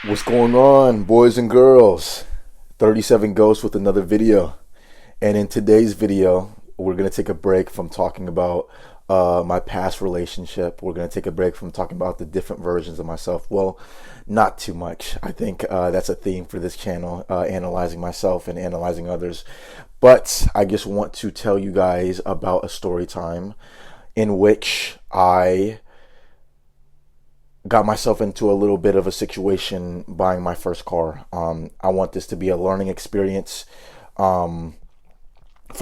What's going on, boys and girls? 37 Ghosts with another video. And in today's video, we're going to take a break from talking about my past relationship. We're going to take a break from talking about the different versions of myself. Well, not too much. I think that's a theme for this channel, analyzing myself and analyzing others. But I just want to tell you guys about a story time in which I got myself into a little bit of a situation buying my first car. I want this to be a learning experience for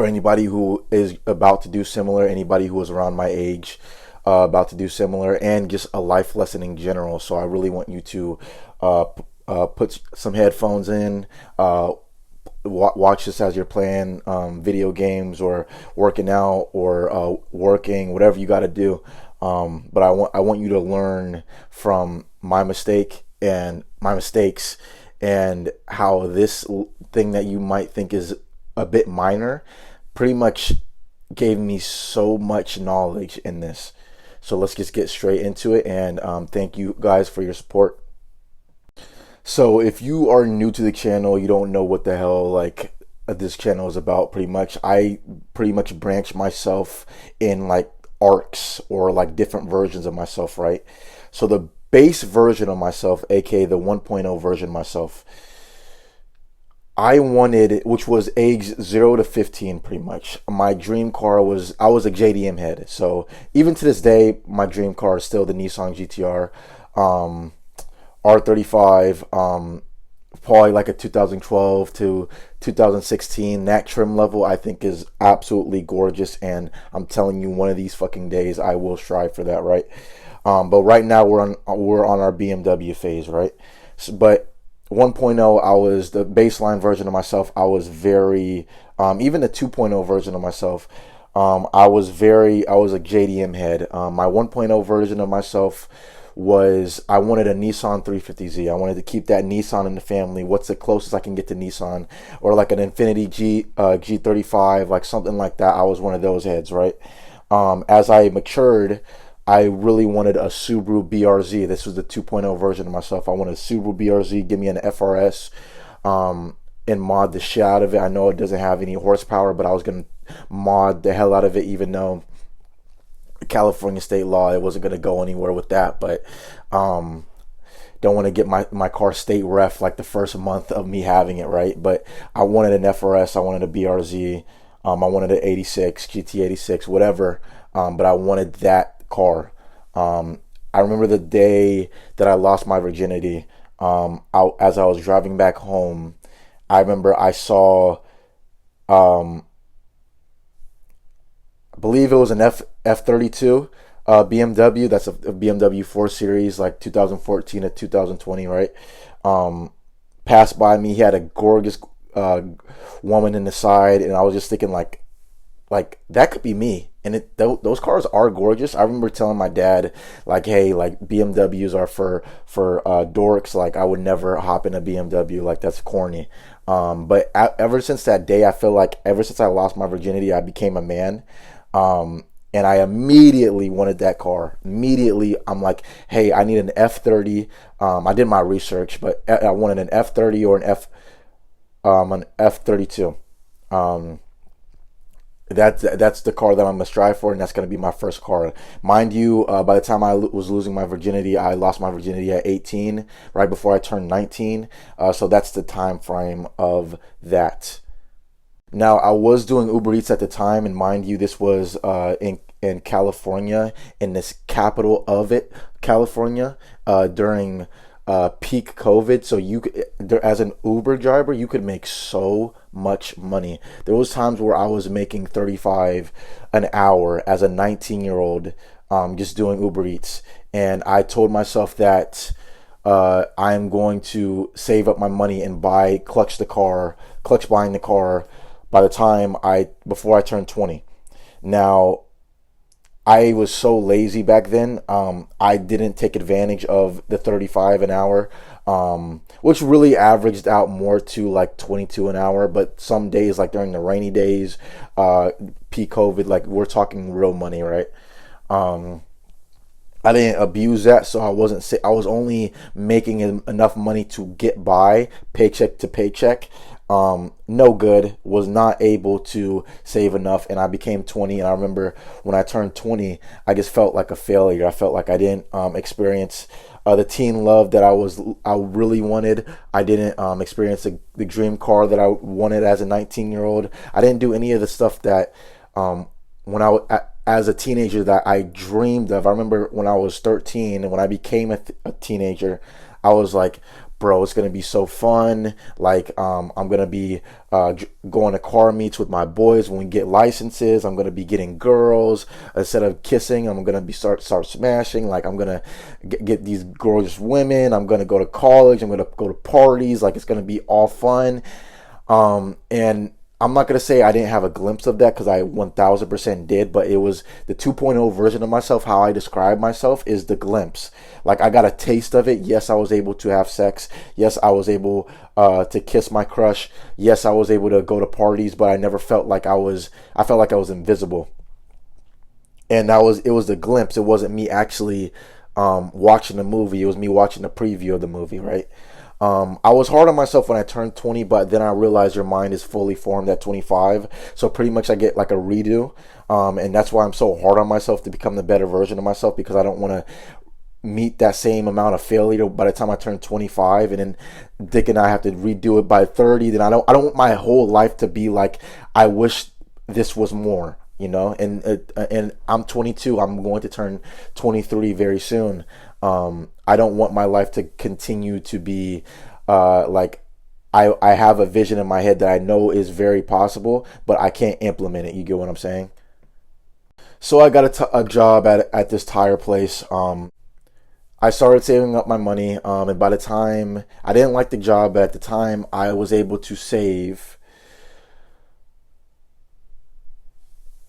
anybody who is about to do similar, anybody who is around my age about to do similar, and just a life lesson in general. So I really want you to put some headphones in, watch this as you're playing video games or working out or working, whatever you got to do. But I want you to learn from my mistake and my mistakes, and how this thing that you might think is a bit minor pretty much gave me so much knowledge in this. So let's just get straight into it, and thank you guys for your support. So if you are new to the channel, you don't know what the hell this channel is about. I pretty much branch myself in like arcs or like different versions of myself, right? So the base version of myself, aka the 1.0 version of myself, I wanted, which was age 0 to 15 pretty much. My dream car was, I was a JDM head. So even to this day, my dream car is still the Nissan GTR R35, probably like a 2012 to 2016. That trim level I think is absolutely gorgeous, and I'm telling you, one of these fucking days I will strive for that, right? But right now we're on our BMW phase, right? But 1.0, I was the baseline version of myself. I was very even the 2.0 version of myself. I was a JDM head. My 1.0 version of myself was, I wanted a Nissan 350Z. I wanted to keep that Nissan in the family. What's the closest I can get to Nissan, or like an Infiniti G35, like something like that. I was one of those heads, right? As I matured, I really wanted a Subaru BRZ. This was the 2.0 version of myself. I wanted a Subaru BRZ. Give me an FRS, and mod the shit out of it. I know it doesn't have any horsepower, but I was gonna mod the hell out of it, even though California state law, it wasn't going to go anywhere with that. But don't want to get my car state ref like the first month of me having it, right? But I wanted an FRS, I wanted a BRZ, I wanted an 86 GT86, whatever, but I wanted that car. I remember the day that I lost my virginity. As I was driving back home, I remember I saw I believe it was an F32 BMW. That's a BMW 4 Series, like 2014 to 2020, right? Passed by me. He had a gorgeous woman in the side, and I was just thinking, like that could be me. And those cars are gorgeous. I remember telling my dad, like, hey, like BMWs are for dorks. Like I would never hop in a BMW. Like that's corny. But ever since that day, I feel like ever since I lost my virginity, I became a man. And I immediately wanted that car. Immediately, I'm like, hey, I need an F30. I did my research, but I wanted an F30 or an F32. That's the car that I'm gonna strive for, and that's gonna be my first car. Mind you, by the time I was losing my virginity, I lost my virginity at 18, right before I turned 19. So that's the time frame of that. Now, I was doing Uber Eats at the time, and mind you, this was in California, in this capital of it, California, during peak COVID. So as an Uber driver, you could make so much money. There was times where I was making 35 an hour as a 19-year-old, just doing Uber Eats, and I told myself that I am going to save up my money and clutch buying the car by the time before I turned 20. Now, I was so lazy back then. I didn't take advantage of the 35 an hour, which really averaged out more to like 22 an hour. But some days, like during the rainy days, peak COVID, like we're talking real money, right? I didn't abuse that, so I was only making enough money to get by paycheck to paycheck. No good. Was not able to save enough, and I became 20. And I remember when I turned 20, I just felt like a failure. I felt like I didn't experience the teen love that I really wanted. I didn't experience the dream car that I wanted as a 19-year-old. I didn't do any of the stuff that when as a teenager that I dreamed of. I remember when I was 13 and when I became a teenager, I was like, bro, it's gonna be so fun. Like, I'm gonna be going to car meets with my boys when we get licenses. I'm gonna be getting girls instead of kissing. I'm gonna be start smashing. Like, I'm gonna get these gorgeous women. I'm gonna go to college. I'm gonna go to parties. Like, it's gonna be all fun. And I'm not gonna say I didn't have a glimpse of that because I 1000% did, but it was the 2.0 version of myself. How I describe myself is the glimpse. Like, I got a taste of it. Yes, I was able to have sex. Yes, I was able to kiss my crush. Yes, I was able to go to parties, but I never felt like I was. I felt like I was invisible, and it was the glimpse. It wasn't me actually watching the movie. It was me watching the preview of the movie, right? I was hard on myself when I turned 20, but then I realized your mind is fully formed at 25. So pretty much I get like a redo. And that's why I'm so hard on myself to become the better version of myself, because I don't want to meet that same amount of failure by the time I turn 25, and then thinking I have to redo it by 30. Then I don't want my whole life to be like, I wish this was more, you know. And I'm 22. I'm going to turn 23 very soon. I don't want my life to continue to be like I have a vision in my head that I know is very possible, but I can't implement it. You get what I'm saying? So I got a job at this tire place. I started saving up my money, and by the time I didn't like the job, but at the time I was able to save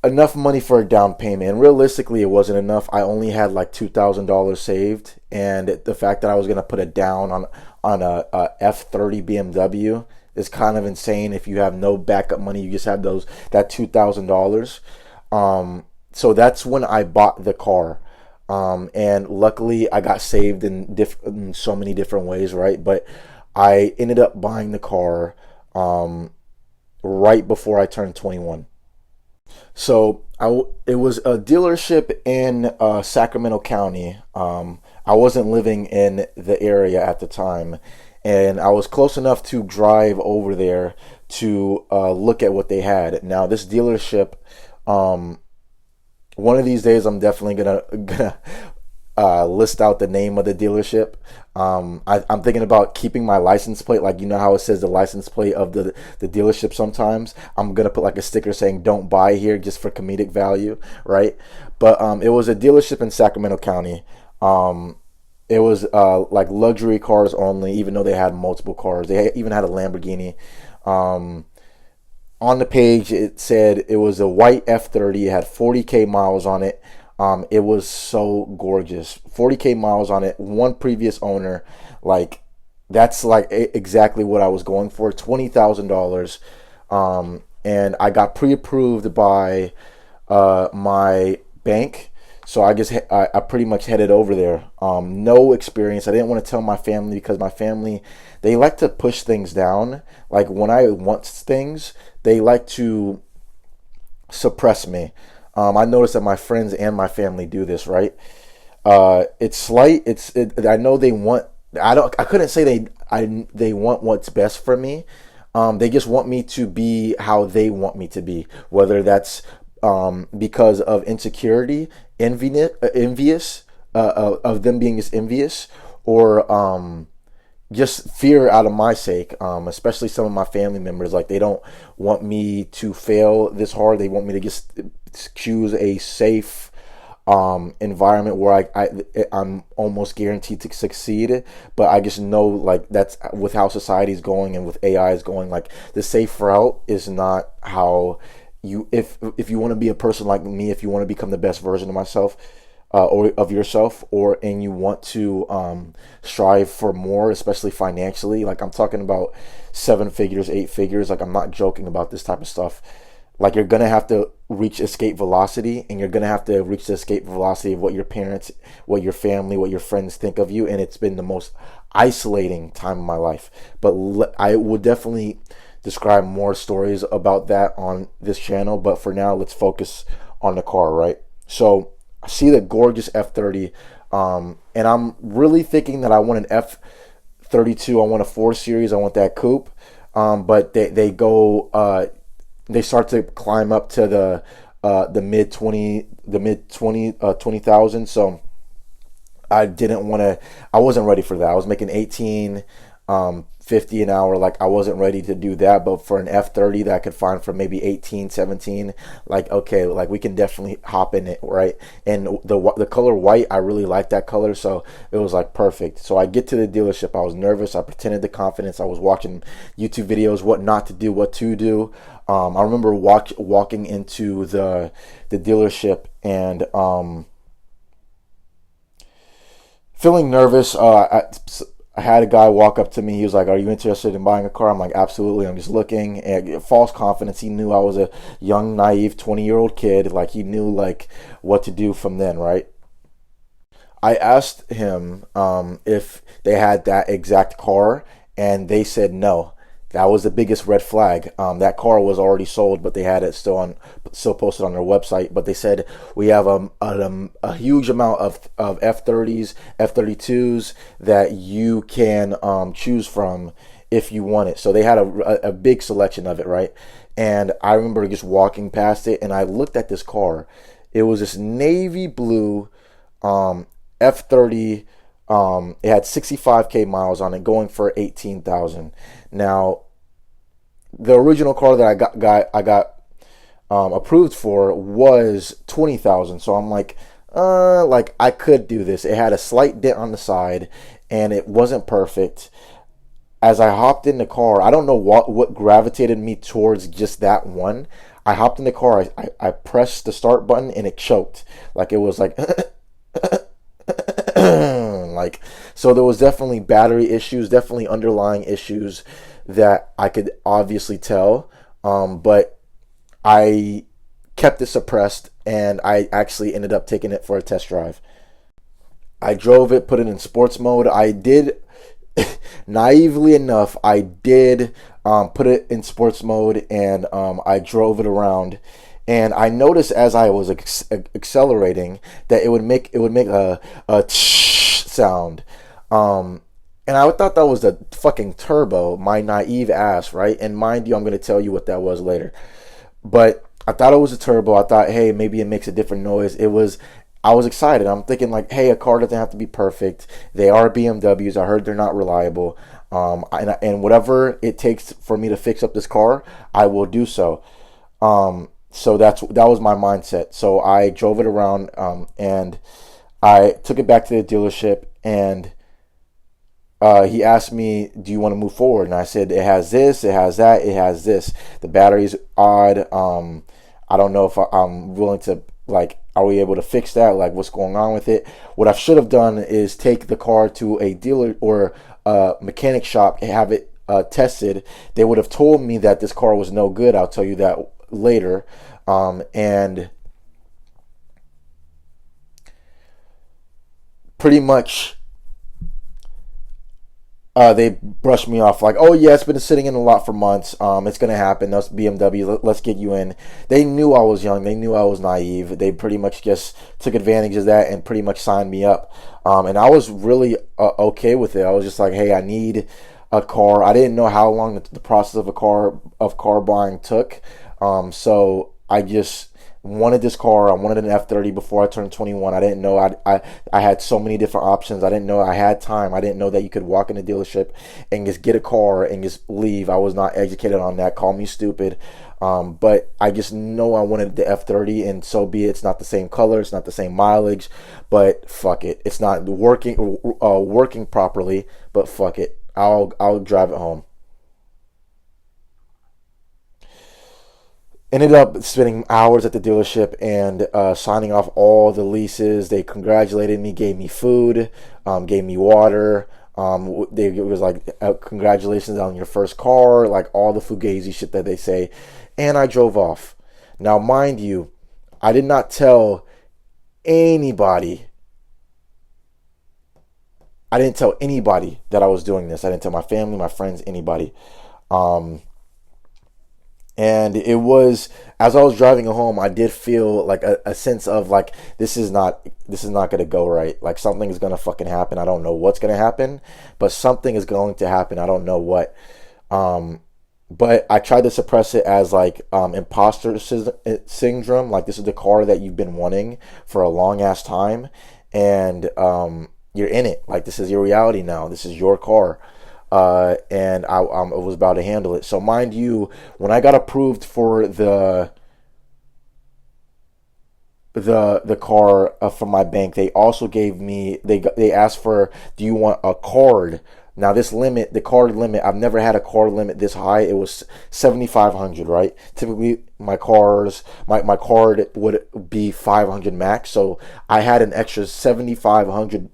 enough money for a down payment. And realistically, it wasn't enough. I only had like $2,000 saved, and the fact that I was gonna put it down on a F30 BMW is kind of insane. If you have no backup money, you just have that $2,000. So that's when I bought the car. And luckily, I got saved in so many different ways, right? But I ended up buying the car right before I turned 21. So it was a dealership in Sacramento County. I wasn't living in the area at the time, and I was close enough to drive over there to look at what they had. Now, this dealership, one of these days, I'm definitely gonna list out the name of the dealership. I'm thinking about keeping my license plate, like, you know how it says the license plate of the dealership. Sometimes I'm gonna put like a sticker saying "Don't buy here" just for comedic value, right? But it was a dealership in Sacramento County. It was like luxury cars only, even though they had multiple cars. They even had a Lamborghini. On the page, it said it was a white F30. It had 40K miles on it. It was so gorgeous. 40K miles on it. One previous owner. Like, that's like exactly what I was going for. $20,000. And I got pre-approved by my bank. So I pretty much headed over there. No experience. I didn't want to tell my family because my family, they like to push things down. Like, when I want things, they like to suppress me. I noticed that my friends and my family do this, right? It's slight. I know they want. I couldn't say they want what's best for me. They just want me to be how they want me to be. Whether that's because of insecurity, envious of them being just envious, or just fear out of my sake. Especially some of my family members, like, they don't want me to fail this hard. They want me to just choose a safe environment where I'm almost guaranteed to succeed. But I just know, like, that's with how society's going and with AI is going. Like, the safe route is not how if you want to be a person like me, if you want to become the best version of myself, or of yourself, and you want to strive for more, especially financially. Like, I'm talking about 7 figures, 8 figures. Like, I'm not joking about this type of stuff. Like, you're gonna have to reach escape velocity, and you're gonna have to reach the escape velocity of what your parents, what your family, what your friends think of you. And it's been the most isolating time of my life. But I would definitely describe more stories about that on this channel. But for now, let's focus on the car, right? So I see the gorgeous F30, and I'm really thinking that I want an F32. I want a 4 Series. I want that coupe. But they start to climb up to the mid 20,000. So I wasn't ready for that. I was making 18, 50 an hour. Like, I wasn't ready to do that. But for an F30 that I could find for maybe 18, 17, like, okay, like, we can definitely hop in it, right? And the color white, I really like that color, so it was like perfect. So I get to the dealership. I was nervous. I pretended the confidence. I was watching YouTube videos, what not to do, what to do. I remember walking into the dealership and feeling nervous. I had a guy walk up to me. He was like, "Are you interested in buying a car?" I'm like, "Absolutely. I'm just looking." And false confidence. He knew I was a young, naive 20-year-old kid. Like, he knew, like, what to do from then, right? I asked him if they had that exact car, and they said no. That was the biggest red flag. That car was already sold, but they had it still posted on their website. But they said, we have a huge amount of F30s, F32s that you can choose from if you want it. So they had a big selection of it, right? And I remember just walking past it, and I looked at this car. It was this navy blue F30. It had 65K miles on it, going for 18,000. Now, the original car that I got approved for was 20,000. So I'm like, I could do this. It had a slight dent on the side, and it wasn't perfect. As I hopped in the car, I don't know what gravitated me towards just that one. I hopped in the car. I pressed the start button, and it choked. Like, it was like. Like, so there was definitely battery issues, definitely underlying issues that I could obviously tell, but I kept it suppressed, and I actually ended up taking it for a test drive. I drove it, put it in sports mode. I did, naively enough, I did put it in sports mode, and I drove it around. And I noticed as I was accelerating that it would make a sound. And I thought that was the fucking turbo, my naive ass, right? And mind you, I'm going to tell you what that was later. But I thought it was a turbo. I thought, hey, maybe it makes a different noise. I was excited. I'm thinking, like, hey, a car doesn't have to be perfect. They are BMWs. I heard they're not reliable. And whatever it takes for me to fix up this car, I will do so. So that was my mindset. So I drove it around, and I took it back to the dealership, and he asked me, "Do you want to move forward?" And I said, "It has this, it has that, it has this. The battery's odd. I don't know if I'm willing to, like, are we able to fix that? Like, what's going on with it?" What I should have done is take the car to a dealer or a mechanic shop and have it tested. They would have told me that this car was no good. I'll tell you that later. And pretty much they brushed me off like, "Oh yeah, it's been sitting in a lot for months. It's gonna happen. That's BMW. Let's get you in." They knew I was young. They knew I was naive. They pretty much just took advantage of that and pretty much signed me up. And I was really okay with it. I was just like, "Hey, I need a car." I didn't know how long the process of car buying took. So I just wanted this car. I wanted an F30 before I turned 21. I didn't know I had so many different options. I didn't know I had time. I didn't know that you could walk in a dealership and just get a car and just leave. I was not educated on that. Call me stupid. But I just know I wanted the F30, and so be it. It's not the same color. It's not the same mileage, but fuck it. It's not working properly, but fuck it. I'll drive it home. Ended up spending hours at the dealership and signing off all the leases. They congratulated me, gave me food, gave me water. It was like, congratulations on your first car, like all the fugazi shit that they say. And I drove off. Now, mind you, I did not tell anybody. I didn't tell anybody that I was doing this. I didn't tell my family, my friends, anybody. Um, and it was, as I was driving home, I did feel like a sense of like, this is not gonna go right. Like, something is gonna fucking happen. I don't know what's gonna happen, but something is going to happen. I don't know what. Um, but I tried to suppress it as like imposter syndrome. Like, this is the car that you've been wanting for a long ass time, and you're in it. Like, this is your reality now. This is your car. And I was about to handle it. So mind you, when I got approved for the car from my bank, they also gave me, they asked for, do you want a card? Now, this limit, the card limit, I've never had a card limit this high. It was 7,500, right? Typically my card would be 500 max. So I had an extra 7,500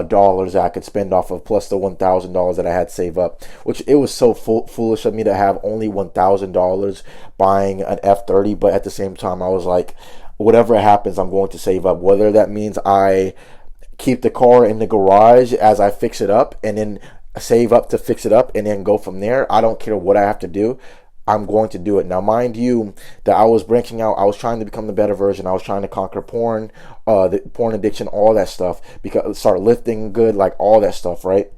dollars that I could spend off of, plus the $1,000 that I had saved up, which it was so foolish of me to have only $1,000 buying an F30. But at the same time, I was like, whatever happens, I'm going to save up, whether that means I keep the car in the garage as I fix it up, and then save up to fix it up, and then go from there. I don't care what I have to do. I'm going to do it. Now, mind you, that I was branching out. I was trying to become the better version. I was trying to conquer porn, the porn addiction, all that stuff, because start lifting good, like all that stuff, right?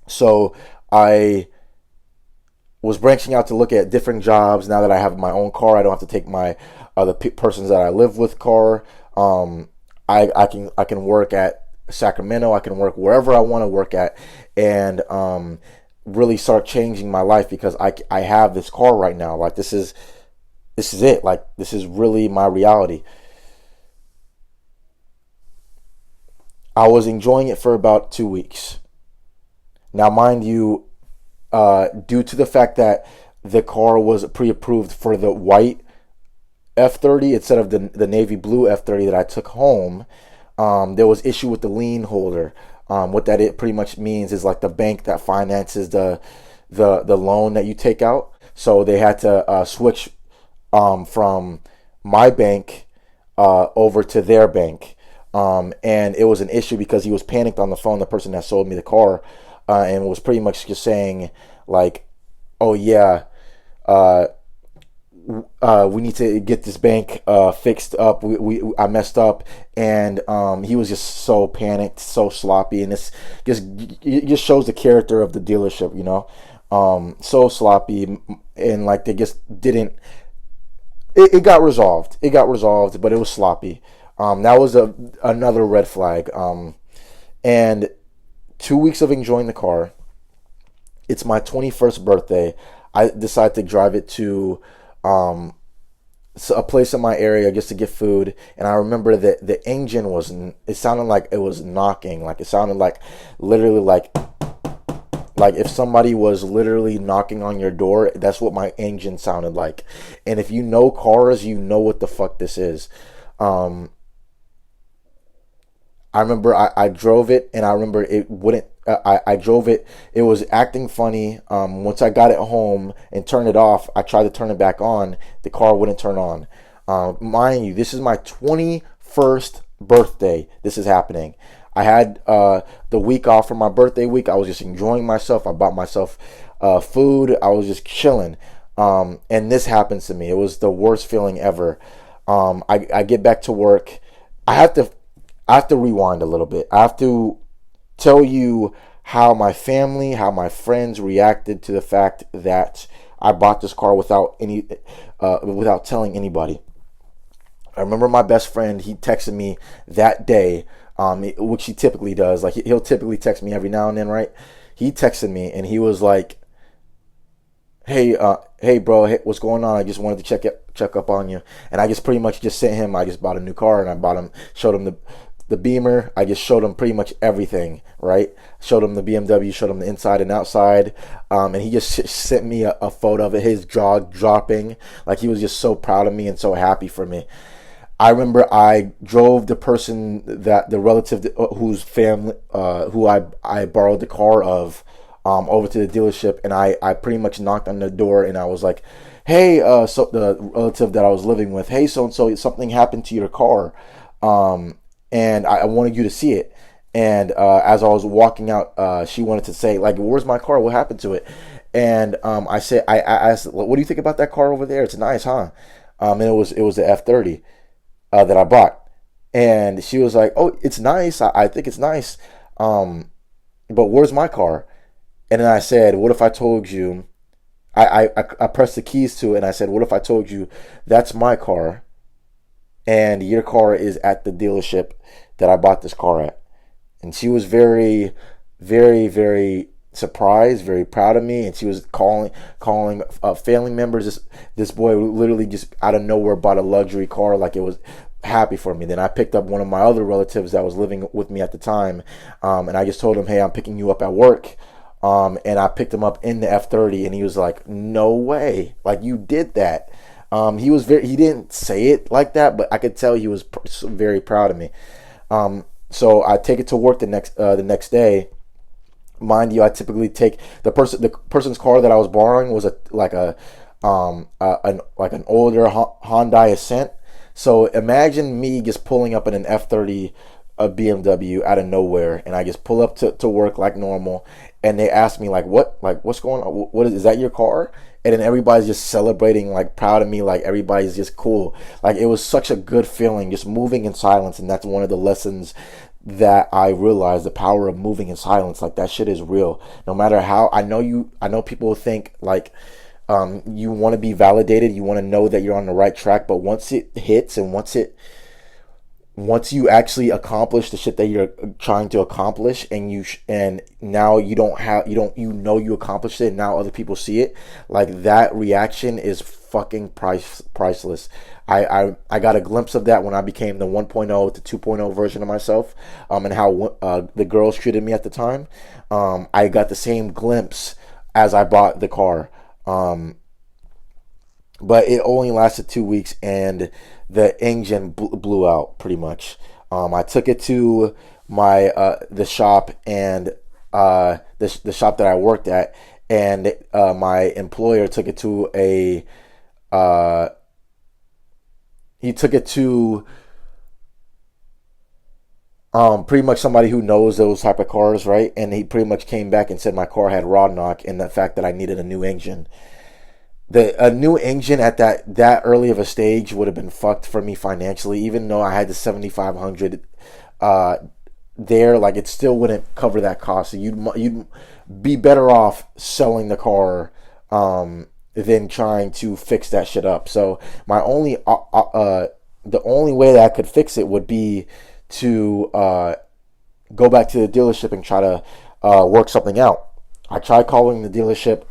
So I was branching out to look at different jobs. Now that I have my own car, I don't have to take my the persons that I live with car. I can work at Sacramento. I can work wherever I want to work at, and really start changing my life, because I have this car right now. Like, this is it. Like, this is really my reality. I was enjoying it for about 2 weeks. Now, mind you, due to the fact that the car was pre-approved for the white F30 instead of the navy blue F30 that I took home, there was issue with the lien holder. What that it pretty much means is like the bank that finances the loan that you take out. So they had to switch from my bank over to their bank. And it was an issue because he was panicked on the phone, the person that sold me the car, and was pretty much just saying like, oh yeah, we need to get this bank fixed up. I messed up, and he was just so panicked, so sloppy, and it just shows the character of the dealership, you know. So sloppy, and like they just didn't. It got resolved. It got resolved, but it was sloppy. That was another red flag. And 2 weeks of enjoying the car. It's my 21st birthday. I decided to drive it to a place in my area just to get food, and I remember that the engine it sounded like it was knocking. Like, it sounded like literally like if somebody was literally knocking on your door. That's what my engine sounded like. And if you know cars, you know what the fuck this is. I remember I drove it, and I remember it wouldn't. I drove it. It was acting funny. Once I got it home and turned it off, I tried to turn it back on. The car wouldn't turn on. Mind you, this is my 21st birthday. This is happening. I had the week off from my birthday week. I was just enjoying myself. I bought myself food. I was just chilling. And this happens to me. It was the worst feeling ever. I get back to work. I have to rewind a little bit. I have to tell you how my family, how my friends reacted to the fact that I bought this car without telling anybody. I remember my best friend, he texted me that day, which he typically does. Like, he'll typically text me every now and then, right? He texted me, and he was like, hey bro, hey, what's going on? I just wanted to check up on you. And I just pretty much just sent him, I just bought a new car, and showed him the Beamer. I just showed him pretty much everything, right? Showed him the BMW, showed him the inside and outside, and he just sent me a photo of it, his jaw dropping, like he was just so proud of me and so happy for me. I remember I drove the relative whose family, who I borrowed the car of, over to the dealership, and I pretty much knocked on the door, and I was like, hey, so the relative that I was living with, hey, so and so, something happened to your car, and I wanted you to see it. And as I was walking out, she wanted to say, like, where's my car? What happened to it? And I asked, what do you think about that car over there? It's nice, huh? And it was the F30 that I bought. And she was like, oh, it's nice. I think it's nice. But where's my car? And then I said, what if I told you, I pressed the keys to it, and I said, what if I told you that's my car and your car is at the dealership that I bought this car at? And she was very, very, very surprised, very proud of me, and she was calling family members. This boy literally just out of nowhere bought a luxury car, like it was happy for me. Then I picked up one of my other relatives that was living with me at the time, and I just told him, hey, I'm picking you up at work. And I picked him up in the F30, and he was like, no way, like you did that. He didn't say it like that, but I could tell he was very proud of me. So I take it to work the next day. Mind you, I typically take the person's car that I was borrowing was an older Hyundai Ascent. So imagine me just pulling up in an F30 a BMW out of nowhere, and I just pull up to work like normal, and they ask me what's going on? What is that your car? And then everybody's just celebrating, like proud of me, like everybody's just cool. Like it was such a good feeling, just moving in silence, and that's one of the lessons that I realized, the power of moving in silence. Like that shit is real. No matter how, I know people think like you want to be validated, you want to know that you're on the right track, but once it hits and once you actually accomplish the shit that you're trying to accomplish, and now you accomplished it, and now other people see it, like that reaction is fucking priceless. I got a glimpse of that when I became the 1.0 to 2.0 version of myself, and how the girls treated me at the time. I got the same glimpse as I bought the car. But it only lasted 2 weeks, and the engine blew out pretty much. I took it to my the shop, and the shop that I worked at, and my employer took it to he took it to pretty much somebody who knows those type of cars, right? And he pretty much came back and said my car had rod knock, and the fact that I needed a new engine. A new engine at that early of a stage would have been fucked for me financially, even though I had the 7,500 there. Like it still wouldn't cover that cost. So you'd be better off selling the car than trying to fix that shit up. So the only way that I could fix it would be to go back to the dealership and try to work something out. I tried calling the dealership,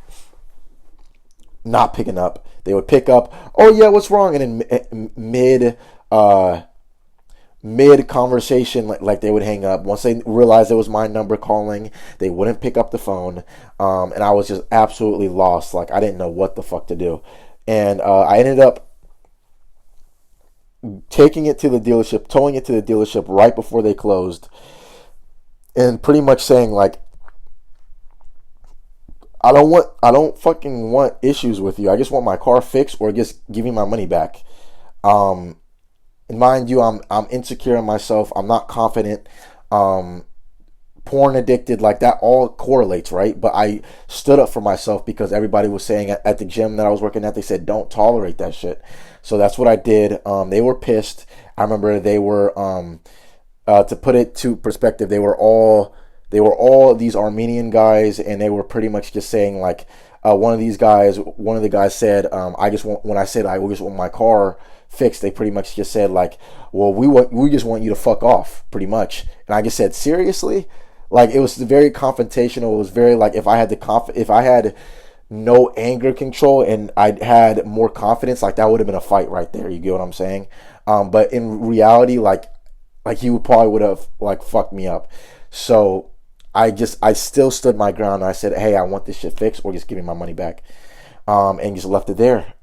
not picking up. They would pick up, oh yeah, what's wrong? And then mid conversation, like they would hang up. Once they realized it was my number calling, they wouldn't pick up the phone, and I was just absolutely lost. Like I didn't know what the fuck to do, and I ended up taking it to the dealership, towing it to the dealership right before they closed, and pretty much saying like, I don't fucking want issues with you. I just want my car fixed, or just give me my money back. And mind you, I'm insecure in myself. I'm not confident. Porn addicted, like that all correlates, right? But I stood up for myself because everybody was saying at the gym that I was working at, they said don't tolerate that shit. So that's what I did. They were pissed. I remember they were to put it to perspective, they were all these Armenian guys, and they were pretty much just saying like, one of the guys said, when I said I just want my car fixed, they pretty much just said like, well, we just want you to fuck off, pretty much. And I just said, seriously? Like it was very confrontational. It was very like, if I had no anger control and I had more confidence, like that would have been a fight right there. You get what I'm saying? But in reality, like he would have like fucked me up. So I still stood my ground. I said, hey, I want this shit fixed, or just give me my money back, and just left it there.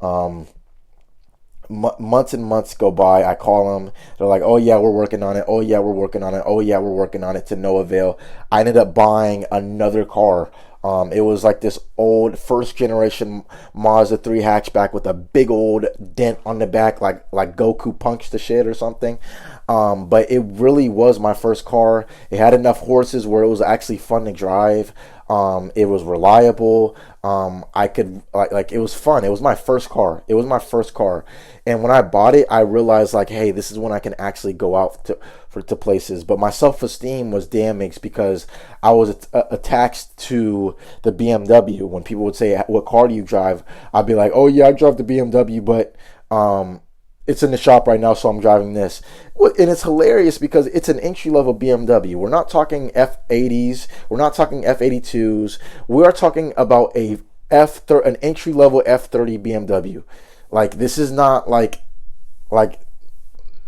Months and months go by. I call them. They're like, oh yeah, we're working on it. Oh yeah, we're working on it. Oh yeah, we're working on it, to no avail. I ended up buying another car It was like this old first generation Mazda 3 hatchback with a big old dent on the back, like Goku punched the shit or something. But it really was my first car. It had enough horses where it was actually fun to drive. It was reliable. I could like it was fun. It was my first car. It was my first car, and when I bought it, I realized like, hey, this is when I can actually go out to places. But my self esteem was damaged because I was attached to the BMW. When people would say, "What car do you drive?" I'd be like, "Oh yeah, I drive the BMW," but it's in the shop right now, so I'm driving this. And it's hilarious because it's an entry-level BMW. We're not talking F80s. We're not talking F82s. We are talking about an entry-level F30 BMW. Like, this is not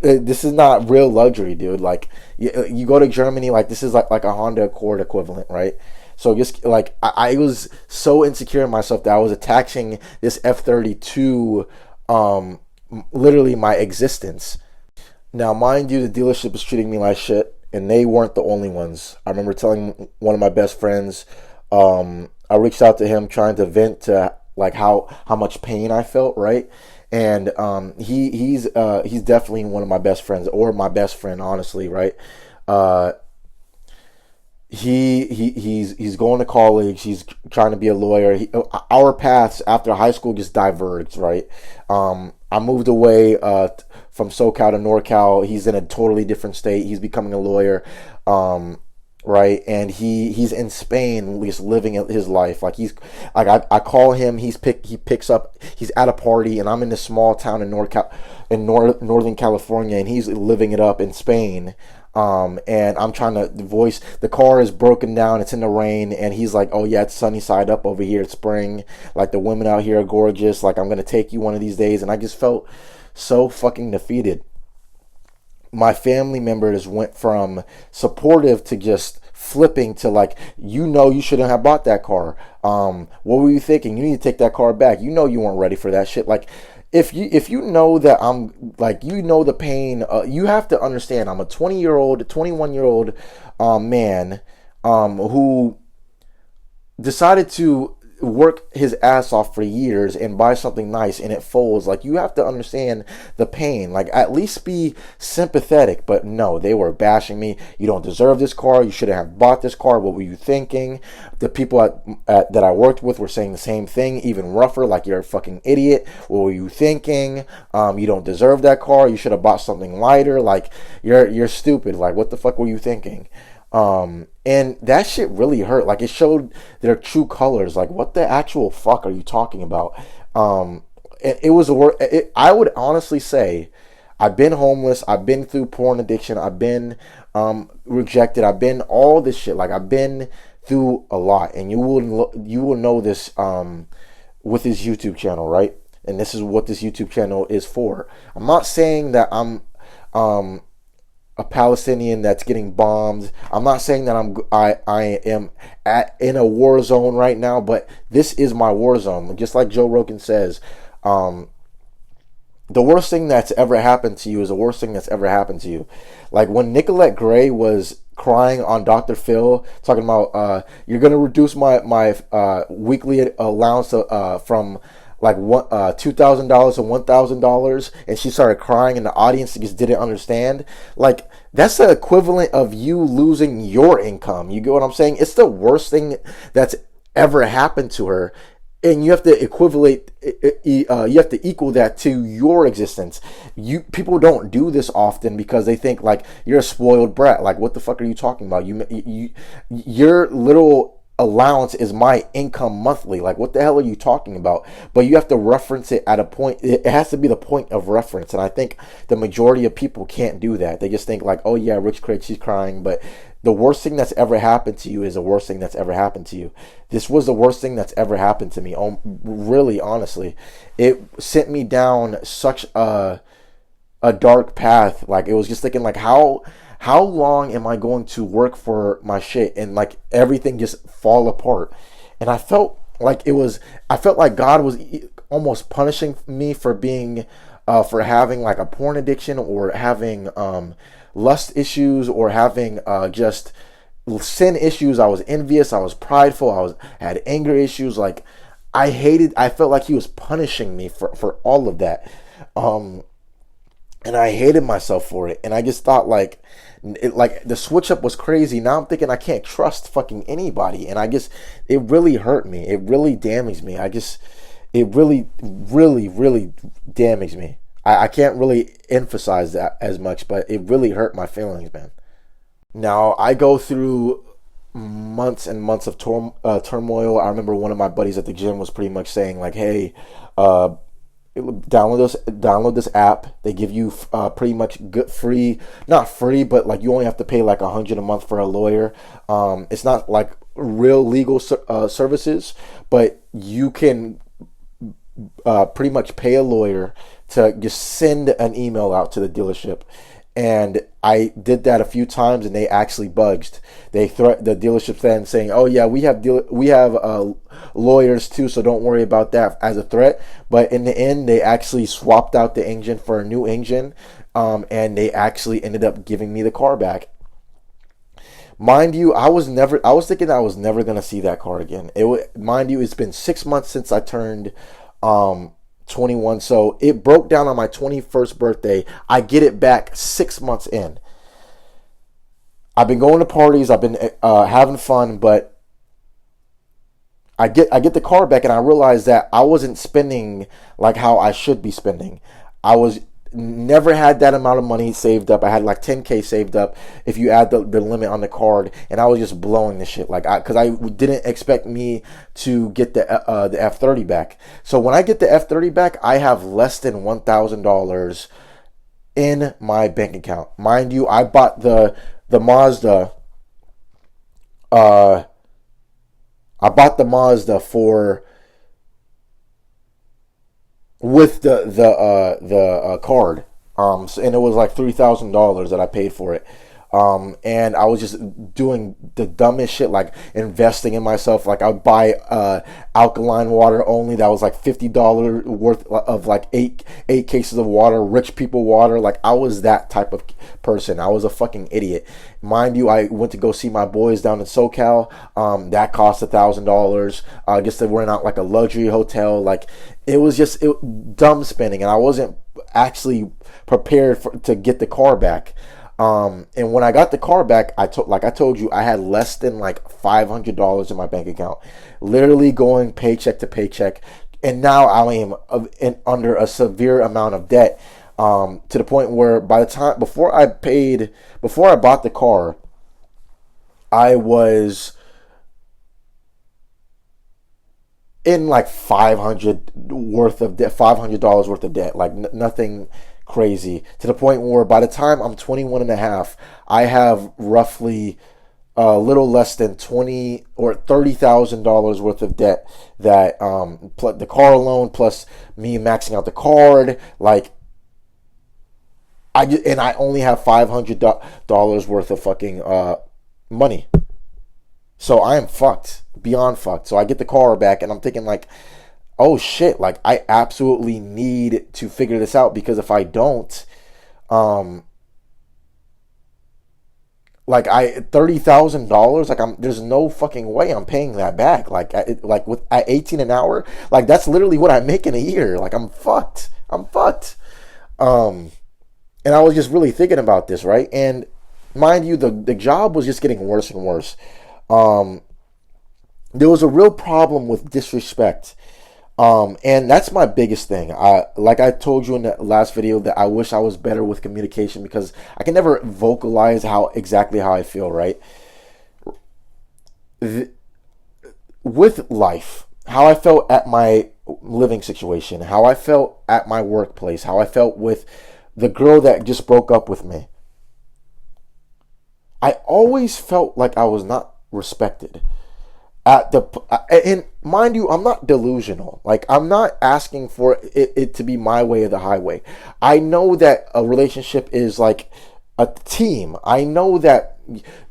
this is not real luxury, dude. Like, you go to Germany, like, this is like a Honda Accord equivalent, right? So just like I was so insecure in myself that I was attaching this F30 to literally my existence. Now, mind you, the dealership was treating me like shit, and they weren't the only ones. I remember telling one of my best friends, I reached out to him trying to vent to like how much pain I felt, right? And he's definitely one of my best friends, or my best friend, honestly, right? He's going to college. He's trying to be a lawyer. Our paths after high school just diverged, right? I moved away from SoCal to NorCal. He's in a totally different state. He's becoming a lawyer, right? And he's in Spain, just living his life. Like I call him. He picks up. He's at a party, and I'm in this small town in Northern California, and he's living it up in Spain. And I'm trying to voice, the car is broken down, it's in the rain, and he's like, oh yeah, it's sunny side up over here, it's spring, like the women out here are gorgeous, like I'm gonna take you one of these days. And I just felt so fucking defeated. My family members went from supportive to just flipping to like, you shouldn't have bought that car. What were you thinking? You need to take that car back. You weren't ready for that shit. Like, if you know that I'm like, the pain, you have to understand I'm a 21-year-old man who decided to work his ass off for years and buy something nice and it folds. Like, you have to understand the pain. Like, at least be sympathetic. But no, they were bashing me. You don't deserve this car. You shouldn't have bought this car. What were you thinking? The people that I worked with were saying the same thing, even rougher. Like, you're a fucking idiot. What were you thinking? You don't deserve that car. You should have bought something lighter. Like, you're stupid. Like, what the fuck were you thinking? And that shit really hurt. Like, it showed their true colors. Like, what the actual fuck are you talking about? It was I would honestly say, I've been homeless. I've been through porn addiction. I've been rejected. I've been all this shit. Like, I've been through a lot. And you will know this with this YouTube channel, right? And this is what this YouTube channel is for. I'm not saying that I'm a Palestinian that's getting bombed. I'm not saying that I am in a war zone right now, but this is my war zone. Just like Joe Rogan says, the worst thing that's ever happened to you is the worst thing that's ever happened to you. Like, when Nicolette Gray was crying on Dr. Phil, talking about you're gonna reduce my weekly allowance from like $2,000 to $1,000, and she started crying, and the audience just didn't understand. Like, that's the equivalent of you losing your income. You get what I'm saying? It's the worst thing that's ever happened to her, and you have to you have to equal that to your existence. People don't do this often because they think like you're a spoiled brat. Like, what the fuck are you talking about? Your little allowance is my income monthly. Like, what the hell are you talking about? But you have to reference it at a point. It has to be the point of reference, and I think the majority of people can't do that. They just think like, oh yeah, Rich Craig, she's crying. But the worst thing that's ever happened to you is the worst thing that's ever happened to you. This was the worst thing that's ever happened to me. Really, honestly, it sent me down such a dark path. Like, it was just thinking like, how long am I going to work for my shit and like everything just fall apart? And I felt like God was almost punishing me for being for having like a porn addiction, or having lust issues, or having just sin issues. I was envious. I was prideful. Had anger issues. Like I felt like he was punishing me for all of that. Um, and I hated myself for it. And I just thought like the switch up was crazy. Now I'm thinking I can't trust fucking anybody, and I guess it really hurt me. It really damaged me. It really, really, really damaged me. I can't really emphasize that as much, but it really hurt my feelings, man. Now I go through months and months of turmoil. I remember one of my buddies at the gym was pretty much saying like, "Hey, uh, download this app. They give you pretty much good free, not free, but like you only have to pay like 100 a month for a lawyer. It's not like real legal services, but you can pretty much pay a lawyer to just send an email out to the dealership." And I did that a few times, and they actually budged. The dealership then saying, "Oh yeah, we have lawyers too, so don't worry about that," as a threat. But in the end, they actually swapped out the engine for a new engine, and they actually ended up giving me the car back. Mind you, I was thinking I was never gonna see that car again. Mind you, it's been 6 months since I turned um 21, so it broke down on my 21st birthday. I get it back 6 months in. I've been going to parties, I've been having fun, but I get the car back, and I realized that I wasn't spending like how I should be spending. I was never had that amount of money saved up. I had like 10K saved up if you add the limit on the card, and I was just blowing the shit like because I didn't expect me to get the F30 back. So when I get the F30 back, I have less than $1,000 in my bank account. Mind you, I bought the Mazda. Uh, I bought the Mazda for with the card. And it was like $3,000 that I paid for it. And I was just doing the dumbest shit, like investing in myself. Like I'd buy alkaline water only. That was like $50 worth of like eight cases of water, rich people water. Like I was that type of person. I was a fucking idiot. Mind you, I went to go see my boys down in SoCal. That cost $1,000. I guess they were out like a luxury hotel. Like it was just dumb spending, and I wasn't actually prepared to get the car back. And when I got the car back, like I told you, I had less than like $500 in my bank account, literally going paycheck to paycheck. And now I am under a severe amount of debt, to the point where before I bought the car, I was in like $500 worth of debt, like nothing crazy, to the point where by the time I'm 21 and a half, I have roughly a little less than 20 or $30,000 worth of debt, that the car loan plus me maxing out the card. Like I only have $500 worth of fucking money. So I am fucked, beyond fucked. So I get the car back, and I'm thinking like, oh shit, like I absolutely need to figure this out, because if I don't, like $30,000, like there's no fucking way I'm paying that back. Like at 18 an hour, like that's literally what I make in a year. Like I'm fucked. I'm fucked. And I was just really thinking about this, right? And mind you, the job was just getting worse and worse. There was a real problem with disrespect. And that's my biggest thing. Like I told you in the last video, that I wish I was better with communication, because I can never vocalize exactly how I feel, right? With life, how I felt at my living situation, how I felt at my workplace, how I felt with the girl that just broke up with me. I always felt like I was not respected. And mind you, I'm not delusional. Like I'm not asking for it to be my way or the highway. I know that a relationship is like a team. I know that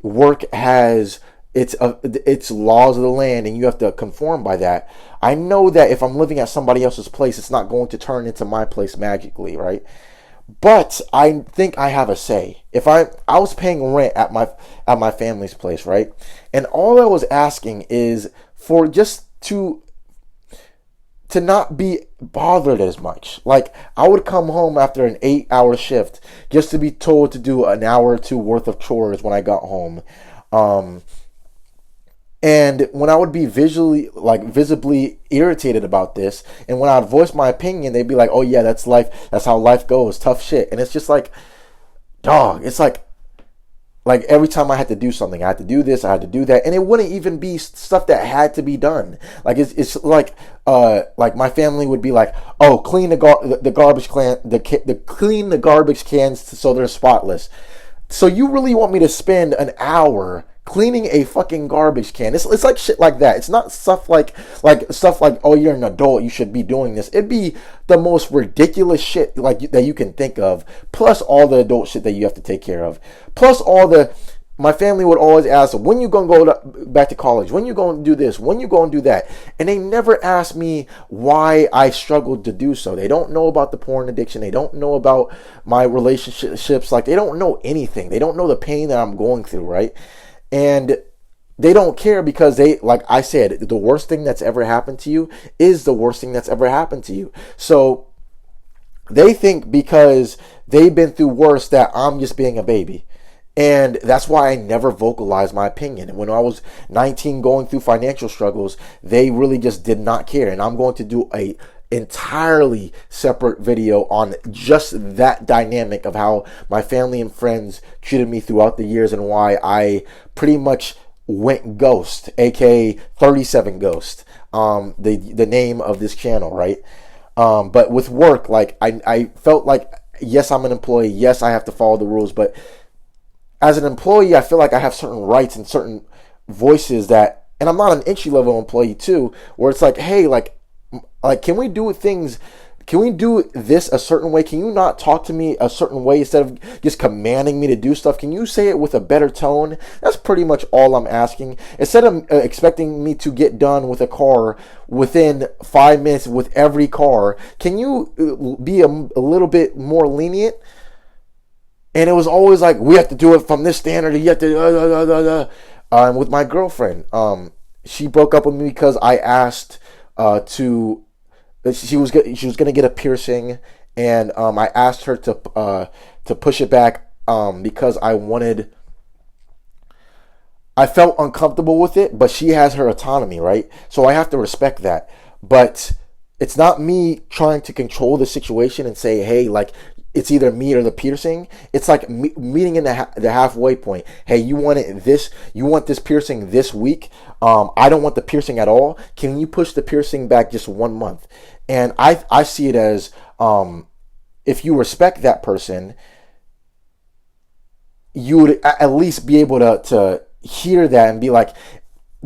work has its laws of the land, and you have to conform by that. I know that if I'm living at somebody else's place, it's not going to turn into my place magically, right? But I think I have a say. If I was paying rent at my family's place, right? And all I was asking is for just to not be bothered as much. Like, I would come home after an 8-hour shift just to be told to do an hour or two worth of chores when I got home. Um, and when I would be visibly irritated about this, and when I'd voice my opinion, they'd be like, "Oh yeah, that's life. That's how life goes. Tough shit." And it's just like, dog. It's like every time I had to do something, I had to do this, I had to do that, and it wouldn't even be stuff that had to be done. Like it's like my family would be like, "Oh, clean the garbage can the clean the garbage cans so they're spotless." So you really want me to spend an hour cleaning a fucking garbage can? It's like shit like that. It's not stuff like stuff like, "Oh, you're an adult, you should be doing this." It'd be the most ridiculous shit like that you can think of, plus all the adult shit that you have to take care of, plus all the. My family would always ask, "When you gonna back to college? When you gonna do this? When you gonna do that?" And they never asked me why I struggled to do so. They don't know about the porn addiction. They don't know about my relationships. Like, they don't know anything. They don't know the pain that I'm going through, right? And they don't care because they, like I said, the worst thing that's ever happened to you is the worst thing that's ever happened to you. So they think because they've been through worse that I'm just being a baby. And that's why I never vocalized my opinion. And when I was 19 going through financial struggles, they really just did not care. And I'm going to do a entirely separate video on just that dynamic of how my family and friends treated me throughout the years and why I pretty much went ghost, aka 37 Ghost, the name of this channel, right? But with work, like I felt like, yes, I'm an employee, yes, I have to follow the rules, but as an employee, I feel like I have certain rights and certain voices that, and I'm not an entry level employee too, where it's like, hey, like, can we do things? Can we do this a certain way? Can you not talk to me a certain way instead of just commanding me to do stuff? Can you say it with a better tone? That's pretty much all I'm asking. Instead of expecting me to get done with a car within 5 minutes with every car, can you be a little bit more lenient? And it was always like, we have to do it from this standard. You have to, with my girlfriend, she broke up with me because I asked to. She was going to get a piercing, and I asked her to push it back because I felt uncomfortable with it, but she has her autonomy, right? So I have to respect that. But it's not me trying to control the situation and say, hey, like, it's either me or the piercing. It's like meeting in the halfway point. Hey, you want this piercing this week? I don't want the piercing at all. Can you push the piercing back just 1 month? And I see it as, if you respect that person, you would at least be able to hear that and be like,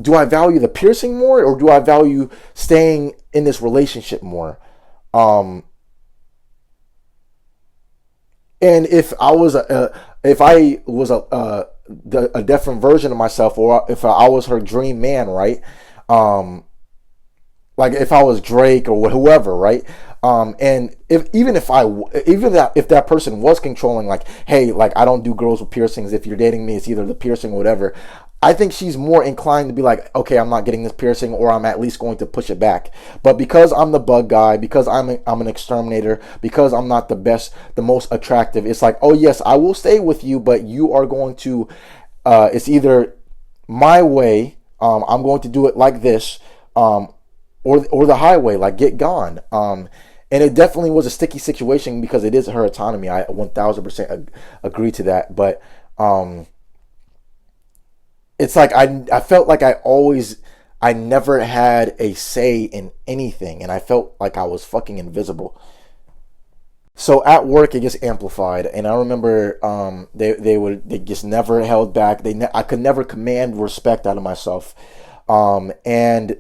do I value the piercing more, or do I value staying in this relationship more? And if I was a different version of myself, or if I was her dream man, right? Like if I was Drake or whoever, right? And if that person was controlling, like, hey, like, I don't do girls with piercings. If you're dating me, it's either the piercing or whatever. I think she's more inclined to be like, okay, I'm not getting this piercing, or I'm at least going to push it back. But because I'm the bug guy, because I'm an exterminator, because I'm not the best, the most attractive, it's like, oh yes, I will stay with you, but you are going to, it's either my way, I'm going to do it like this, or the highway, like, get gone. And it definitely was a sticky situation because it is her autonomy. I 1000% agree to that. But it's like I felt like I never had a say in anything, and I felt like I was fucking invisible. So at work it just amplified, and I remember they just never held back. I could never command respect out of myself, and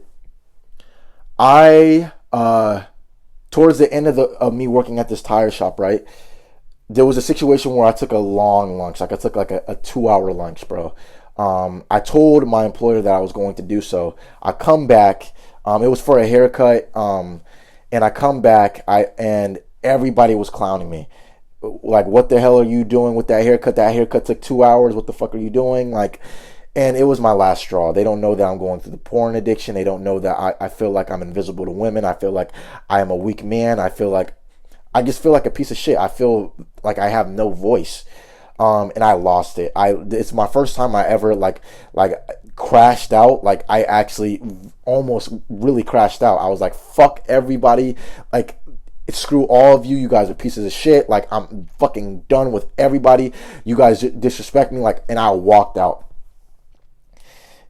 I towards the end of me working at this tire shop, right, there was a situation where I took a long lunch. Like, I took like a 2-hour lunch, bro. I told my employer that I was going to do so. I come back. It was for a haircut. And I come back. And everybody was clowning me. like, what the hell are you doing with that haircut? That haircut took 2 hours. What the fuck are you doing? Like, and it was my last straw. They don't know that I'm going through the porn addiction. They don't know that I feel like I'm invisible to women. I feel like I am a weak man. I just feel like a piece of shit. I feel like I have no voice. And I lost it. It's my first time I ever like crashed out. Like, I actually almost really crashed out. I was like, fuck everybody. Like, screw all of you. You guys are pieces of shit. Like, I'm fucking done with everybody. You guys disrespect me. Like, and I walked out.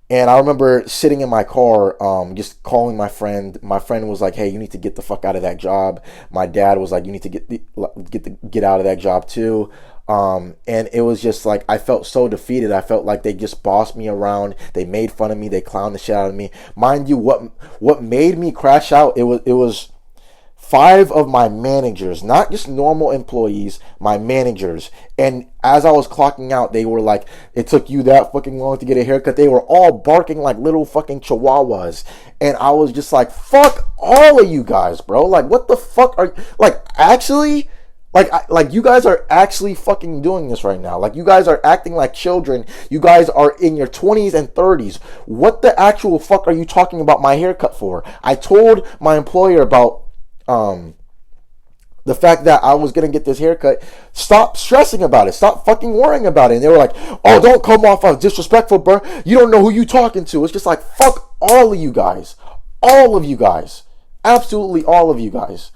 And I remember sitting in my car, just calling my friend. My friend was like, "Hey, you need to get the fuck out of that job." My dad was like, "You need to get out of that job too." And it was just like, I felt so defeated. I felt like they just bossed me around. They made fun of me. They clowned the shit out of me. Mind you, what made me crash out? It was 5 of my managers, not just normal employees, my managers. And as I was clocking out, they were like, "It took you that fucking long to get a haircut." They were all barking like little fucking chihuahuas. And I was just like, fuck all of you guys, bro. Like, what the fuck are, like, actually, like you guys are actually fucking doing this right now. Like, you guys are acting like children. You guys are in your 20s and 30s. What the actual fuck are you talking about my haircut for? I told my employer about the fact that I was gonna get this haircut. Stop stressing about it. Stop fucking worrying about it. And they were like, "Oh, don't come off as disrespectful, bro. You don't know who you talking to." It's just like, fuck all of you guys. All of you guys. Absolutely all of you guys.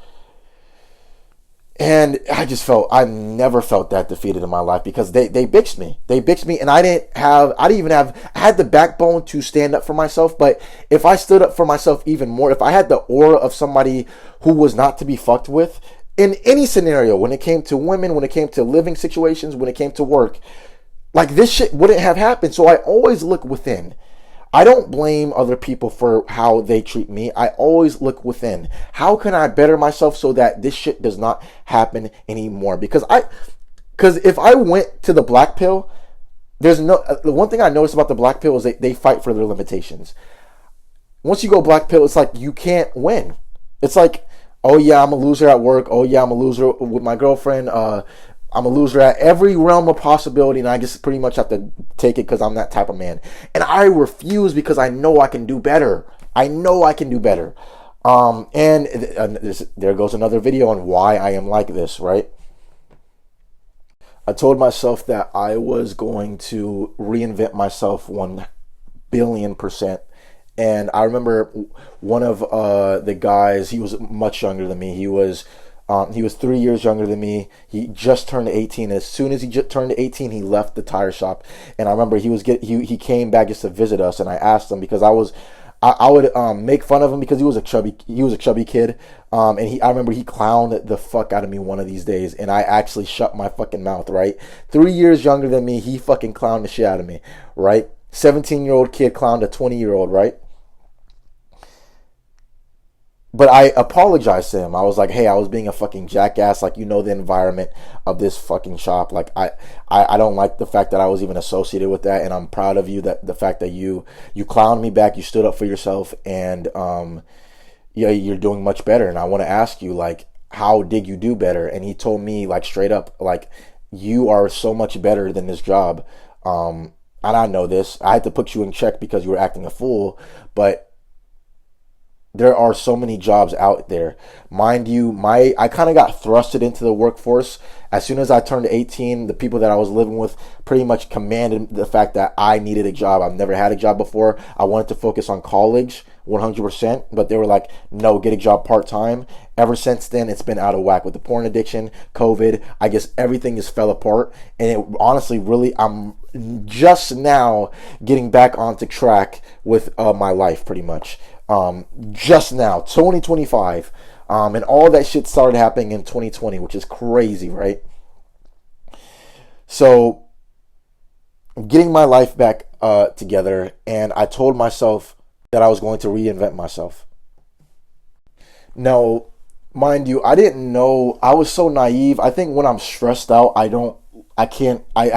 And I've never felt that defeated in my life, because they bitched me. They bitched me, and I had the backbone to stand up for myself. But if I stood up for myself even more, if I had the aura of somebody who was not to be fucked with in any scenario, when it came to women, when it came to living situations, when it came to work, like, this shit wouldn't have happened. So I always look within. I don't blame other people for how they treat me. I always look within. How can I better myself so that this shit does not happen anymore? Because if I went to the black pill, the one thing I noticed about the black pill is they fight for their limitations. Once you go black pill, it's like you can't win. It's like, oh yeah, I'm a loser at work. Oh yeah, I'm a loser with my girlfriend. I'm a loser at every realm of possibility, and I just pretty much have to take it because I'm that type of man. And I refuse, because I know I can do better. I know I can do better. There goes another video on why I am like this, right? I told myself that I was going to reinvent myself 1,000,000,000%. And I remember one of the guys, he was much younger than me. He was 3 years younger than me. He just turned 18. As soon as he just turned 18, he left the tire shop. And I remember he came back just to visit us. And I asked him, because I would make fun of him because he was a chubby kid. I remember he clowned the fuck out of me one of these days, and I actually shut my fucking mouth. Right, 3 years younger than me, he fucking clowned the shit out of me. Right, 17-year-old kid clowned a 20-year-old. Right. But I apologized to him. I was like, "Hey, I was being a fucking jackass. Like, the environment of this fucking shop. Like, I don't like the fact that I was even associated with that. And I'm proud of you, that the fact that you clowned me back. You stood up for yourself, and yeah, you're doing much better. And I want to ask you, like, how did you do better?" And he told me, like, straight up, like, "You are so much better than this job. And I know this. I had to put you in check because you were acting a fool, but there are so many jobs out there." Mind you, I kind of got thrusted into the workforce. As soon as I turned 18, the people that I was living with pretty much commanded the fact that I needed a job. I've never had a job before. I wanted to focus on college 100%, but they were like, "No, get a job part-time." Ever since then, it's been out of whack with the porn addiction, COVID. I guess everything just fell apart. And it honestly, really, I'm just now getting back onto track with my life, pretty much. Just now, 2025, and all that shit started happening in 2020, which is crazy, right? So, getting my life back together, and I told myself that I was going to reinvent myself. Now, mind you, I didn't know. I was so naive. I think when I'm stressed out, I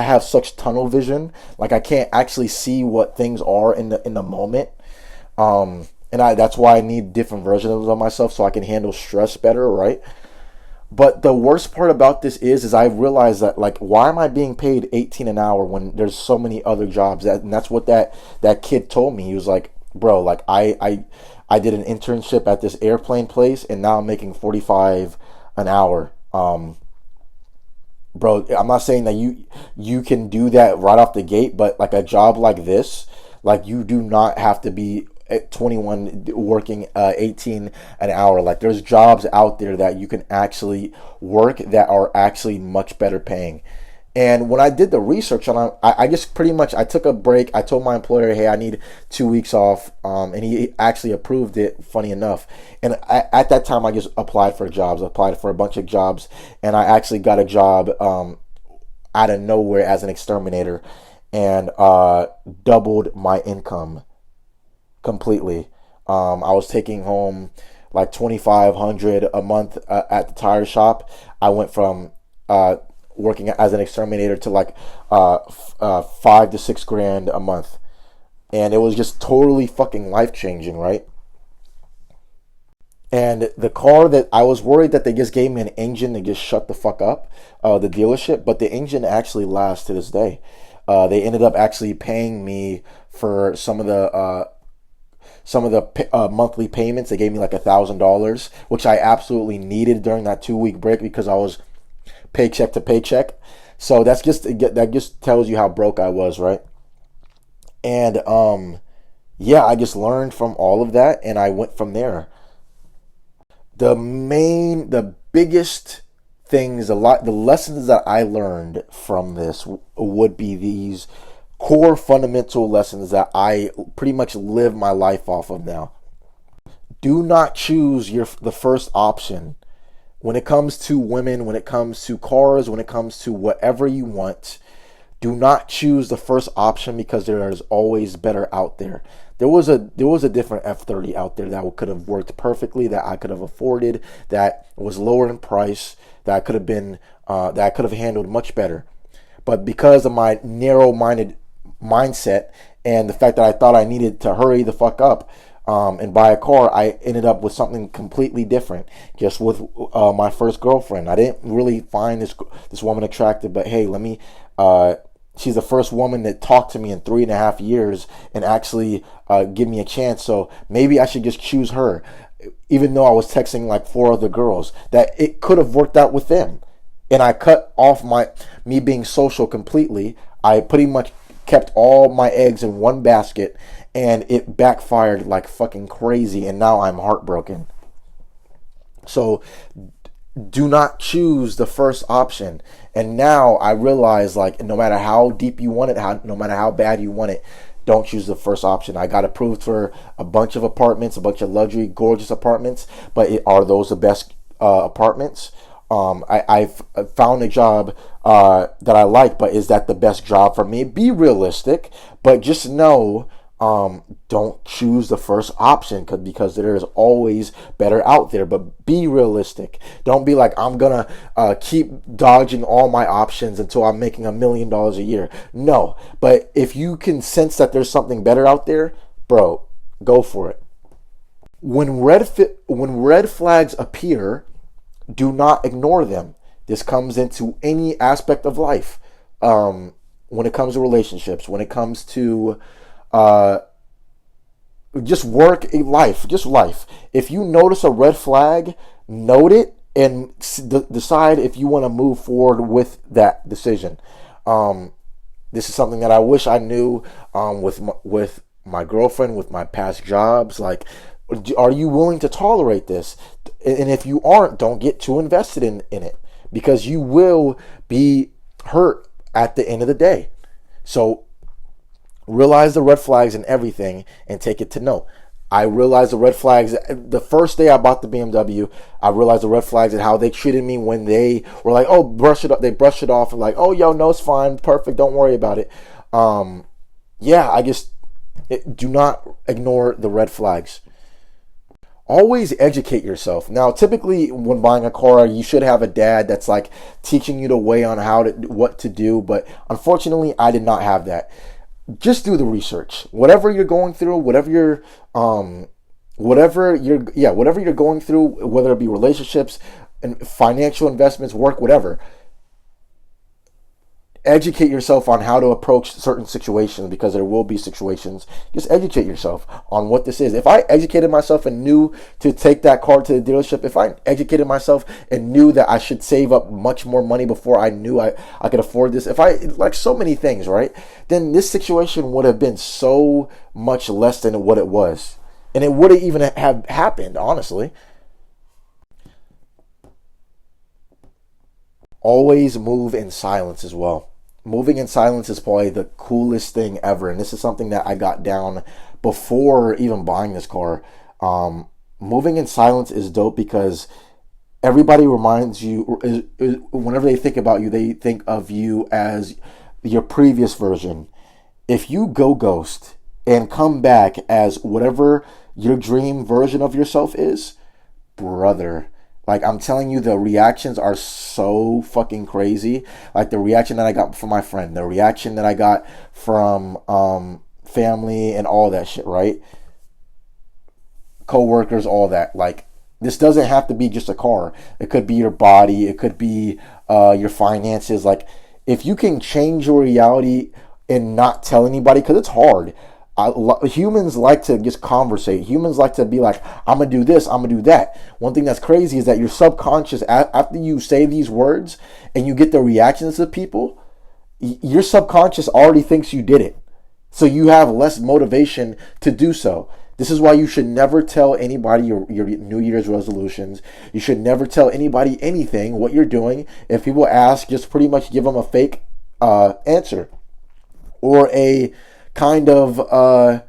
have such tunnel vision. Like, I can't actually see what things are in the moment. And that's why I need different versions of myself so I can handle stress better, right? But the worst part about this is I realized that, like, why am I being paid 18 an hour when there's so many other jobs? And that's what that kid told me. He was like, bro, like I did an internship at this airplane place, and now I'm making 45 an hour. Bro, I'm not saying that you can do that right off the gate, but like a job like this, like you do not have to be at 21 working 18 an hour. Like there's jobs out there that you can actually work that are actually much better paying. And when I did the research on it, I just pretty much I took a break. I told my employer, "Hey, I need 2 weeks off," and he actually approved it. Funny enough, and at that time, I just applied for jobs. I applied for a bunch of jobs, and I actually got a job out of nowhere as an exterminator, and doubled my income completely. I was taking home like 2,500 a month at the tire shop. I went from working as an exterminator to like 5 to 6 grand a month, and it was just totally fucking life changing, right? And the car that I was worried that they just gave me an engine to just shut the fuck up, the dealership, but the engine actually lasts to this day. They ended up actually paying me for some of the monthly payments. They gave me like $1,000, which I absolutely needed during that 2 week break because I was paycheck to paycheck. So that just tells you how broke I was, right? And yeah, I just learned from all of that, and I went from there. The biggest things, the lessons that I learned from this would be these core fundamental lessons that I pretty much live my life off of now. Do not choose the first option when it comes to women, when it comes to cars, when it comes to whatever you want. Do not choose the first option because there is always better out there. There was a different F30 out there that could have worked perfectly, that I could have afforded, that was lower in price, that I could have handled much better. But because of my narrow-minded mindset and the fact that I thought I needed to hurry the fuck up and buy a car, I ended up with something completely different. Just with my first girlfriend, I didn't really find this woman attractive, but hey, let me. She's the first woman that talked to me in 3.5 years and actually give me a chance. So maybe I should just choose her, even though I was texting like 4 other girls. That it could have worked out with them, and I cut off me being social completely. I pretty much kept all my eggs in one basket, and it backfired like fucking crazy, and now I'm heartbroken. So do not choose the first option. And now I realize, like, no matter how deep you want it, no matter how bad you want it, don't choose the first option. I got approved for a bunch of apartments, a bunch of luxury, gorgeous apartments, but are those the best apartments? I've found a job that I like, but is that the best job for me? Be realistic, but just know, don't choose the first option because there is always better out there. But be realistic. Don't be like, I'm gonna keep dodging all my options until I'm making $1 million a year. No, but if you can sense that there's something better out there, bro, go for it. When red flags appear, do not ignore them. This comes into any aspect of life. When it comes to relationships, when it comes to uh, just work, just life. If you notice a red flag, note it and decide if you want to move forward with that decision. This is something that I wish I knew with my girlfriend, with my past jobs. Like, are you willing to tolerate this? And if you aren't, don't get too invested in it because you will be hurt at the end of the day. So realize the red flags and everything and take it to note. I realized the red flags the first day I bought the BMW. I realized the red flags and how they treated me when they were like, "Oh, brush it up." They brushed it off and like, "Oh, yo, no, it's fine, perfect, don't worry about it." Yeah, do not ignore the red flags. Always educate yourself. Now, typically when buying a car, you should have a dad that's like teaching you the way on what to do. But unfortunately, I did not have that. Just do the research. Whatever you're going through, whatever you're going through, whether it be relationships, and financial investments, work, whatever. Educate yourself on how to approach certain situations, because there will be situations. Just educate yourself on what this is. If I educated myself and knew to take that car to the dealership, if I educated myself and knew that I should save up much more money before I knew I could afford this, if I, like so many things, right? Then this situation would have been so much less than what it was. And it wouldn't even have happened, honestly. Always move in silence as well. Moving in silence is probably the coolest thing ever, and this is something that I got down before even buying this car. Moving in silence is dope because everybody reminds you, whenever they think about you, they think of you as your previous version. If you go ghost and come back as whatever your dream version of yourself is, brother, like I'm telling you, the reactions are so fucking crazy. Like the reaction that I got from my friend, the reaction that I got from family and all that shit, right? Co-workers, all that. Like this doesn't have to be just a car. It could be your body. It could be your finances. Like if you can change your reality and not tell anybody, because it's hard. Humans like to just conversate. Humans like to be like, I'm gonna do this, I'm gonna do that. One thing that's crazy is that your subconscious, after you say these words and you get the reactions of people, your subconscious already thinks you did it. So you have less motivation to do so. This is why you should never tell anybody your New Year's resolutions. You should never tell anybody anything, what you're doing. If people ask, just pretty much give them a fake answer or a kind of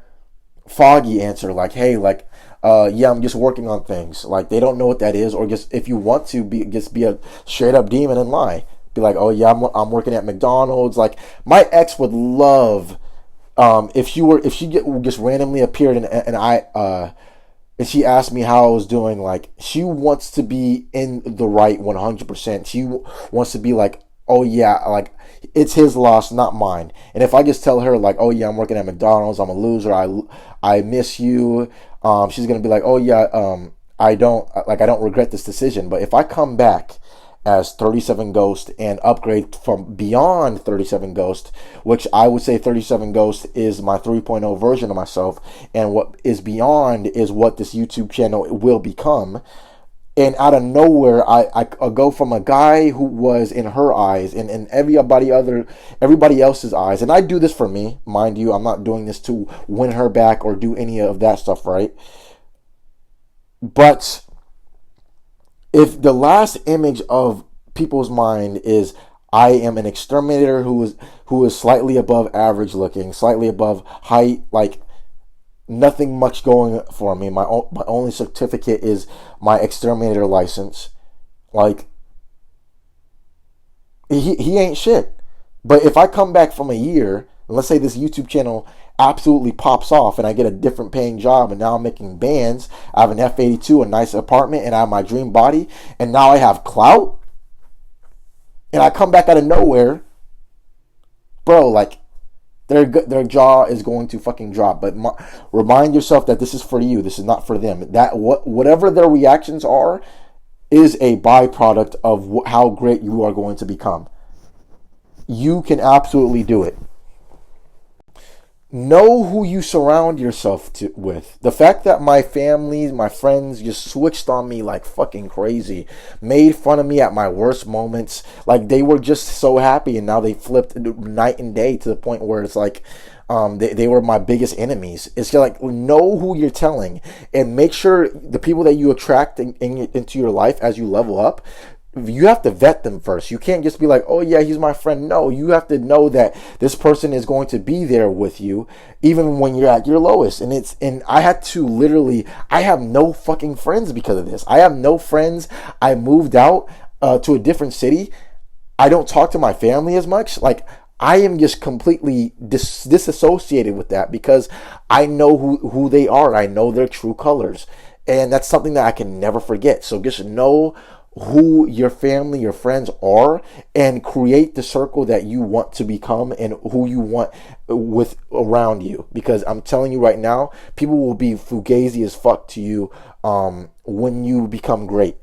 foggy answer, like, hey, like, yeah, I'm just working on things. Like they don't know what that is, or just if you want to be a straight up demon and lie, be like, oh yeah, I'm working at McDonald's. Like my ex would love if she just randomly appeared and she asked me how I was doing. Like she wants to be in the right 100%. She wants to be like, oh yeah, like it's his loss, not mine. And if I just tell her like, oh yeah, I'm working at McDonald's, I'm a loser, I miss you, she's gonna be like, oh yeah, I don't regret this decision. But if I come back as 37 Ghost and upgrade from beyond 37 Ghost, which I would say 37 Ghost is my 3.0 version of myself, and what is beyond is what this YouTube channel will become. And out of nowhere, I go from a guy who was in her eyes and everybody else's eyes. And I do this for me, mind you. I'm not doing this to win her back or do any of that stuff, right? But if the last image of people's mind is I am an exterminator who is slightly above average looking, slightly above height, like nothing much going for me. My only certificate is my exterminator license. Like he ain't shit. But if I come back from a year, and let's say this YouTube channel absolutely pops off and I get a different paying job and now I'm making bands, I have an F82, a nice apartment, and I have my dream body, and now I have clout, and I come back out of nowhere, bro, like their jaw is going to fucking drop. But remind yourself that this is for you. This is not for them. That whatever their reactions are is a byproduct of how great you are going to become. You can absolutely do it. Know who you surround yourself with. The fact that my family, my friends just switched on me like fucking crazy, made fun of me at my worst moments, like they were just so happy, and now they flipped night and day to the point where it's like they were my biggest enemies. It's just like, know who you're telling, and make sure the people that you attract into your life as you level up, you have to vet them first. You can't just be like, oh yeah, he's my friend. No, you have to know that this person is going to be there with you even when you're at your lowest. And I had to literally, I have no fucking friends because of this. I have no friends. I moved out to a different city. I don't talk to my family as much. Like I am just completely disassociated with that because I know who they are. I know their true colors. And that's something that I can never forget. So just know who your family, your friends are, and create the circle that you want to become and who you want with around you. Because I'm telling you right now, people will be fugazi as fuck to you when you become great.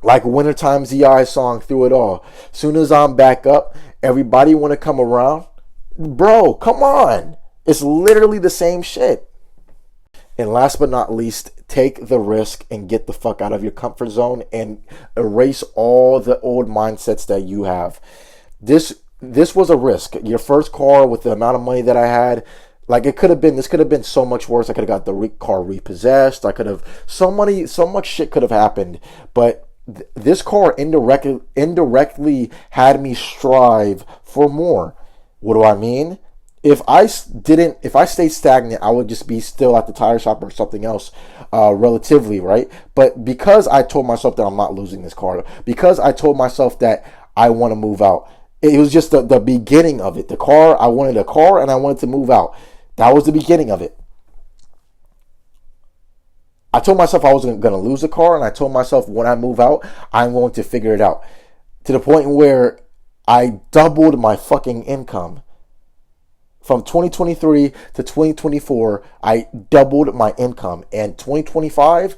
Like Wintertime ZI song through it all. Soon as I'm back up, everybody want to come around. Bro, come on. It's literally the same shit. And last but not least, take the risk and get the fuck out of your comfort zone and erase all the old mindsets that you have. This was a risk. Your first car with the amount of money that I had, like this could have been so much worse. I could have got the car repossessed. I could have so much shit could have happened. But this car indirectly had me strive for more. What do I mean? If I stayed stagnant, I would just be still at the tire shop or something else, relatively, right? But because I told myself that I'm not losing this car, because I told myself that I want to move out, it was just the beginning of it. I wanted a car and I wanted to move out. That was the beginning of it. I told myself I wasn't going to lose the car, and I told myself when I move out, I'm going to figure it out. To the point where I doubled my fucking income. From 2023 to 2024, I doubled my income. And 2025,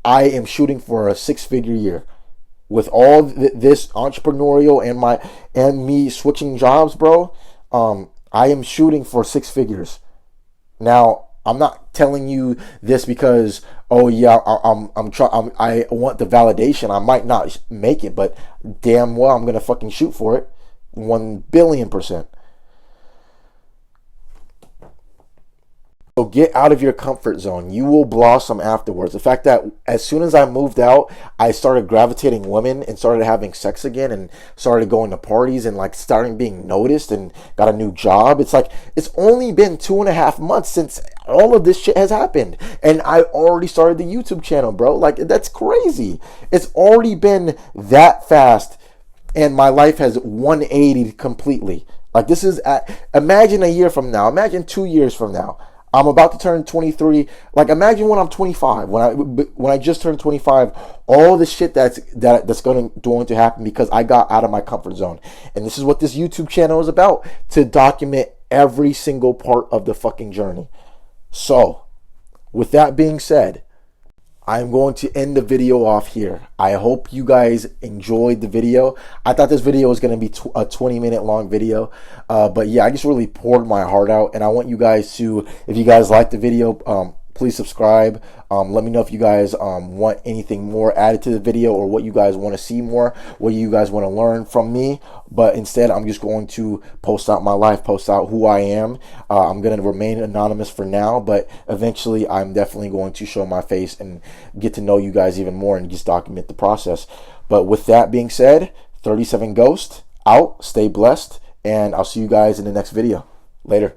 I am shooting for a six-figure year. With all this entrepreneurial and me switching jobs, bro, I am shooting for six figures. Now, I'm not telling you this because, oh yeah, I want the validation. I might not make it, but damn well I'm gonna fucking shoot for it, 1,000,000,000%. So get out of your comfort zone. You will blossom afterwards. The fact that as soon as I moved out, I started gravitating women and started having sex again and started going to parties and like starting being noticed and got a new job. It's like, it's only been 2.5 months since all of this shit has happened. And I already started the YouTube channel, bro. Like, that's crazy. It's already been that fast. And my life has 180 completely. Like, this is, imagine a year from now. Imagine 2 years from now. I'm about to turn 23. Like, imagine when I'm 25. When I just turned 25, all the shit that's going to happen because I got out of my comfort zone. And this is what this YouTube channel is about, to document every single part of the fucking journey. So, with that being said, I'm going to end the video off here. I hope you guys enjoyed the video. I thought this video was going to be a 20-minute long video. But yeah, I just really poured my heart out. And I want you guys to, if you guys like the video, please subscribe. Let me know if you guys want anything more added to the video, or what you guys want to see more, what you guys want to learn from me. But instead, I'm just going to post out my life, post out who I am. I'm going to remain anonymous for now, but eventually I'm definitely going to show my face and get to know you guys even more and just document the process. But with that being said, 37 Ghost out, stay blessed, and I'll see you guys in the next video. Later.